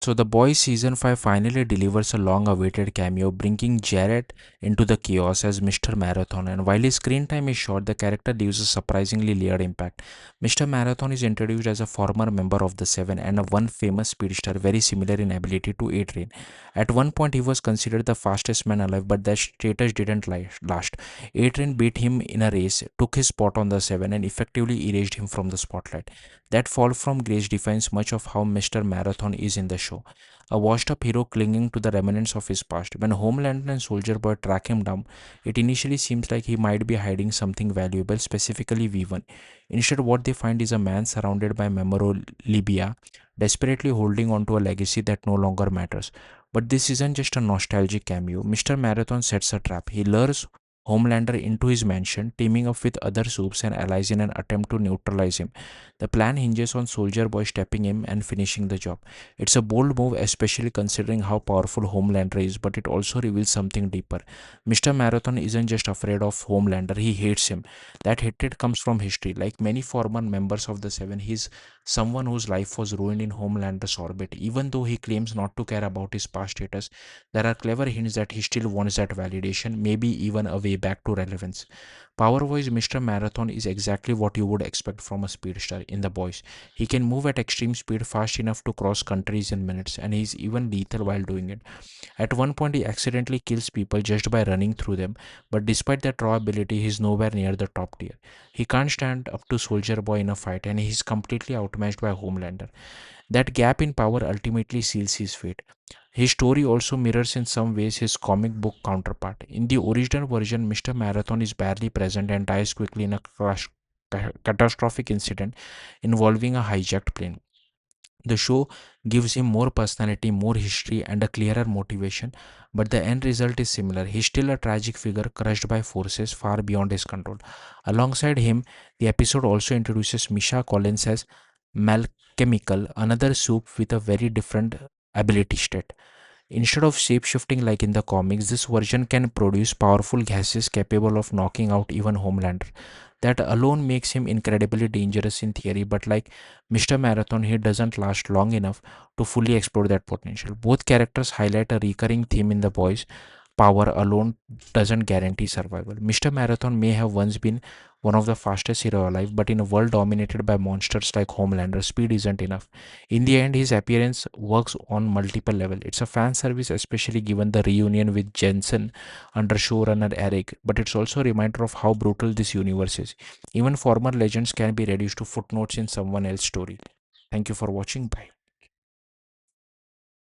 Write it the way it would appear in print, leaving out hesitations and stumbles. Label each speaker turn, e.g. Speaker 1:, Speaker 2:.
Speaker 1: So The Boys season 5 finally delivers a long-awaited cameo, bringing Jarrett into the chaos as Mr. Marathon. And while his screen time is short, the character leaves a surprisingly layered impact. Mr. Marathon is introduced as a former member of the Seven and a one famous speedster very similar in ability to A-Train. At one point, he was considered the fastest man alive, but that status didn't last. A-Train beat him in a race, took his spot on the Seven, and effectively erased him from the spotlight. That fall from grace defines much of how Mr. Marathon is in the show. A washed up hero clinging to the remnants of his past. When Homelander and Soldier Boy track him down, it initially seems like he might be hiding something valuable, specifically V1. Instead, what they find is a man surrounded by memorabilia, desperately holding on to a legacy that no longer matters. But this isn't just a nostalgic cameo. Mr. Marathon sets a trap. He lures Homelander into his mansion, teaming up with other soups and allies in an attempt to neutralize him. The plan hinges on Soldier Boy stepping in and finishing the job. It's a bold move, especially considering how powerful Homelander is, but it also reveals something deeper. Mr. Marathon isn't just afraid of Homelander, he hates him. That hatred comes from history. Like many former members of the Seven, he's someone whose life was ruined in Homelander's orbit. Even though he claims not to care about his past status, there are clever hints that he still wants that validation, maybe even a way back to relevance. Power wise, Mr. Marathon is exactly what you would expect from a speedster in The Boys. He can move at extreme speed fast enough to cross countries in minutes, and he's even lethal while doing it. At one point, he accidentally kills people just by running through them, but despite that raw ability, he's nowhere near the top tier. He can't stand up to Soldier Boy in a fight, and he's completely outmatched by Homelander. That gap in power ultimately seals his fate. His story also mirrors in some ways his comic book counterpart. In the original version, Mr. Marathon is barely present and dies quickly in a catastrophic incident involving a hijacked plane. The show gives him more personality, more history, and a clearer motivation, but the end result is similar. He's still a tragic figure crushed by forces far beyond his control. Alongside him, the episode also introduces Misha Collins as Malchemical, another soup with a very different ability state. Instead of shape-shifting like in the comics, this version can produce powerful gases capable of knocking out even Homelander. That alone makes him incredibly dangerous in theory, but like Mr. Marathon, he doesn't last long enough to fully explore that potential. Both characters highlight a recurring theme in The Boys: power alone doesn't guarantee survival. Mr. Marathon may have once been one of the fastest hero alive, but in a world dominated by monsters like Homelander, speed isn't enough. In the end, his appearance works on multiple levels. It's a fan service, especially given the reunion with Jensen under showrunner Eric, but it's also a reminder of how brutal this universe is. Even former legends can be reduced to footnotes in someone else's story. Thank you for watching. Bye.